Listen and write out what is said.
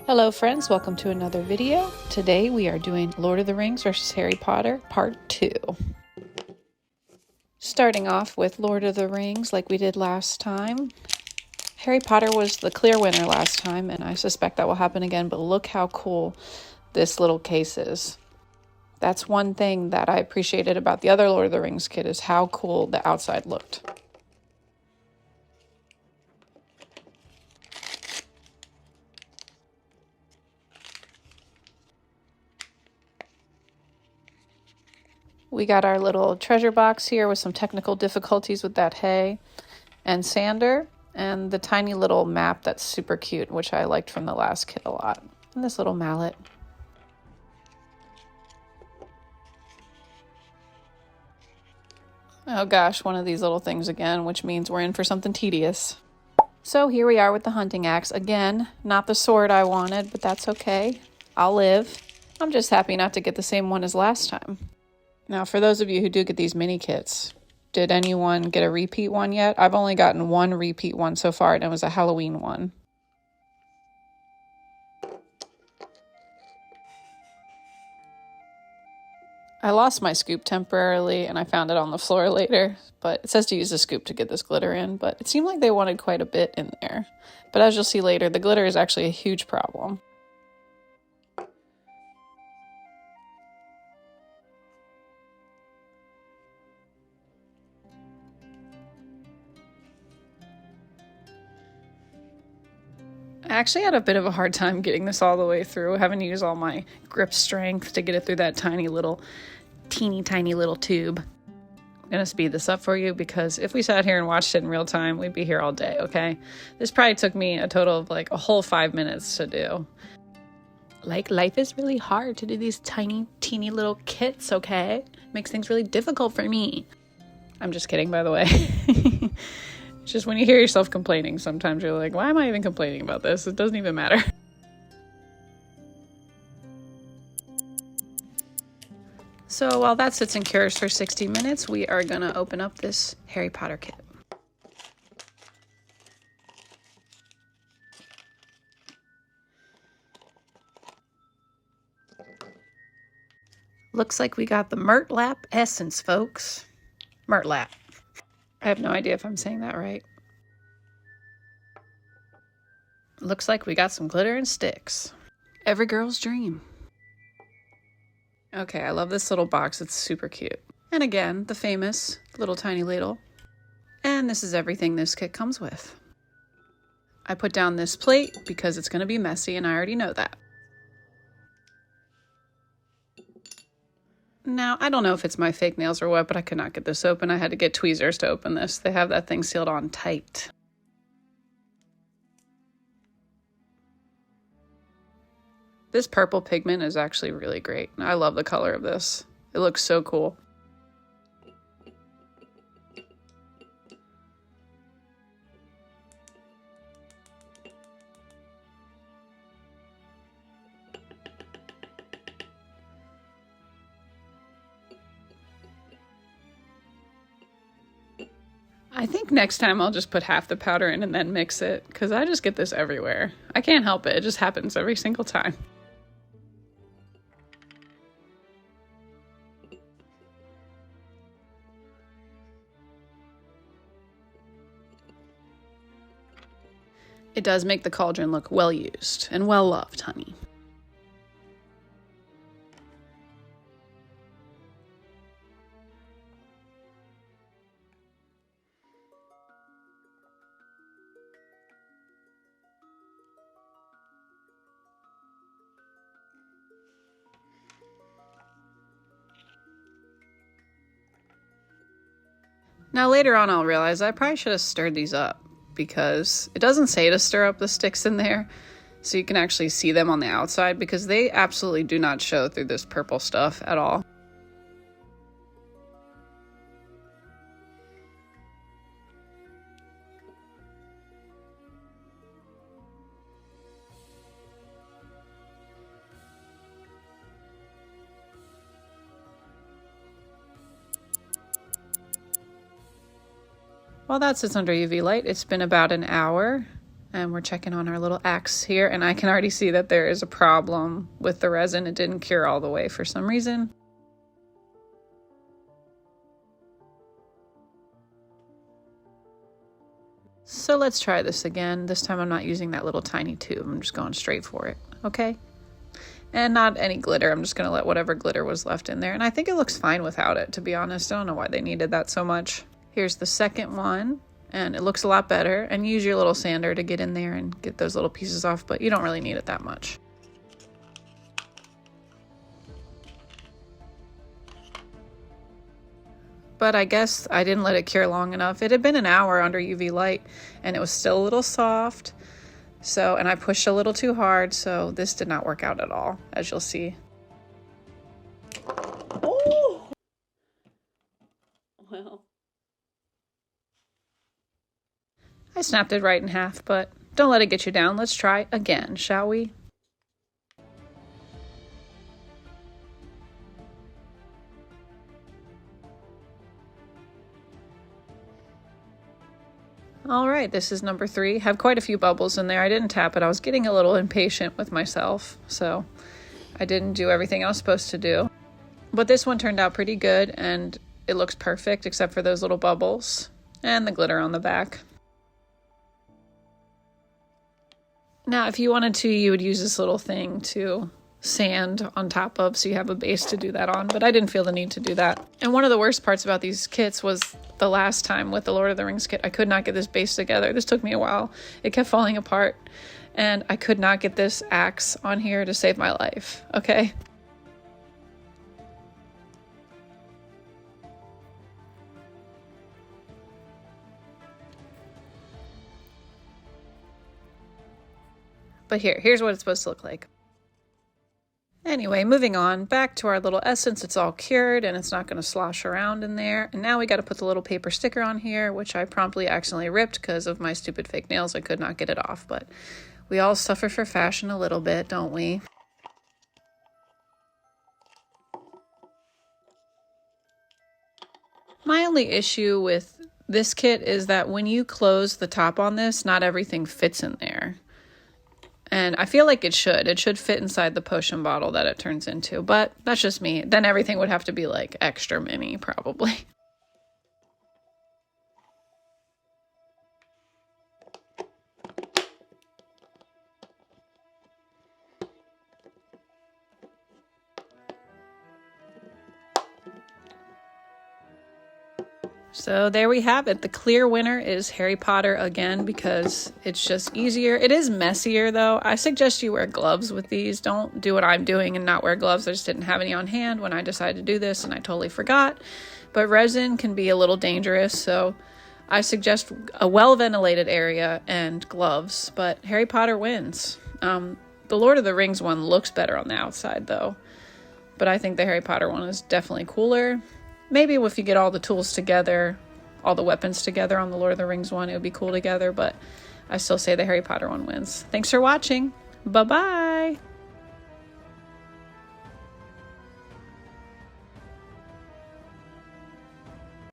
Hello friends, welcome to another video. Today we are doing Lord of the Rings versus Harry Potter Part 2. Starting off with Lord of the Rings like we did last time. Harry Potter was the clear winner last time, and I suspect that will happen again, but look how cool this little case is. That's one thing that I appreciated about the other Lord of the Rings kit, is how cool the outside looked. We got our little treasure box here with some technical difficulties with that hay and sander, and the tiny little map that's super cute, which I liked from the last kit a lot. And this little mallet. Oh gosh, one of these little things again, which means we're in for something tedious. So here we are with the hunting axe. Again, not the sword I wanted, but that's okay. I'll live. I'm just happy not to get the same one as last time. Now, for those of you who do get these mini kits, did anyone get a repeat one yet? I've only gotten one repeat one so far, and it was a Halloween one. I lost my scoop temporarily, and I found it on the floor later, but it says to use the scoop to get this glitter in, but it seemed like they wanted quite a bit in there. But as you'll see later, the glitter is actually a huge problem. I actually had a bit of a hard time getting this all the way through, having to use all my grip strength to get it through that teeny tiny little tube. I'm gonna speed this up for you because if we sat here and watched it in real time, we'd be here all day, okay? This probably took me a total of like a whole 5 minutes to do. Like, life is really hard to do these teeny little kits, okay? Makes things really difficult for me. I'm just kidding, by the way. It's just when you hear yourself complaining, sometimes you're like, why am I even complaining about this? It doesn't even matter. So while that sits and cures for 60 minutes, we are going to open up this Harry Potter kit. Looks like we got the Murtlap Essence, folks. Murtlap. I have no idea if I'm saying that right. Looks like we got some glitter and sticks. Every girl's dream. Okay, I love this little box. It's super cute. And again, the famous little tiny ladle. And this is everything this kit comes with. I put down this plate because it's going to be messy, and I already know that. Now, I don't know if it's my fake nails or what, but I could not get this open. I had to get tweezers to open this. They have that thing sealed on tight. This purple pigment is actually really great. I love the color of this. It looks so cool. I think next time I'll just put half the powder in and then mix it, because I just get this everywhere. I can't help it. It just happens every single time. It does make the cauldron look well used and well loved, honey. Now later on I'll realize I probably should have stirred these up, because it doesn't say to stir up the sticks in there, so you can actually see them on the outside, because they absolutely do not show through this purple stuff at all. While that sits under UV light, it's been about an hour, And we're checking on our little axe here, and I can already see that there is a problem with the resin. It didn't cure all the way for some reason. So let's try this again. This time I'm not using that little tiny tube. I'm just going straight for it, okay? And not any glitter. I'm just going to let whatever glitter was left in there. And I think it looks fine without it, to be honest. I don't know why they needed that so much. Here's the second one. And it looks a lot better. And use your little sander to get in there and get those little pieces off, but you don't really need it that much. But I guess I didn't let it cure long enough. It had been an hour under UV light and it was still a little soft. So, and I pushed a little too hard, so this did not work out at all, as you'll see. Oh! Well. I snapped it right in half, but don't let it get you down. Let's try again, shall we? All right, this is number 3. Have quite a few bubbles in there. I didn't tap it. I was getting a little impatient with myself, so I didn't do everything I was supposed to do. But this one turned out pretty good, and it looks perfect except for those little bubbles and the glitter on the back. Now, if you wanted to, you would use this little thing to sand on top of so you have a base to do that on, but I didn't feel the need to do that. And one of the worst parts about these kits was the last time with the Lord of the Rings kit, I could not get this base together. This took me a while. It kept falling apart, and I could not get this axe on here to save my life, okay? But here's what it's supposed to look like. Anyway, moving on, back to our little essence. It's all cured and it's not going to slosh around in there. And now we got to put the little paper sticker on here, which I promptly accidentally ripped because of my stupid fake nails. I could not get it off, but we all suffer for fashion a little bit, don't we? My only issue with this kit is that when you close the top on this, not everything fits in there. And I feel like it should. It should fit inside the potion bottle that it turns into. But that's just me. Then everything would have to be like extra mini, probably. So there we have it. The clear winner is Harry Potter again because it's just easier. It is messier though. I suggest you wear gloves with these. Don't do what I'm doing and not wear gloves. I just didn't have any on hand when I decided to do this and I totally forgot. But resin can be a little dangerous, so I suggest a well-ventilated area and gloves. But Harry Potter wins. The Lord of the Rings one looks better on the outside though. But I think the Harry Potter one is definitely cooler. Maybe if you get all the tools together, all the weapons together on the Lord of the Rings one, it would be cool together, but I still say the Harry Potter one wins. Thanks for watching. Bye-bye.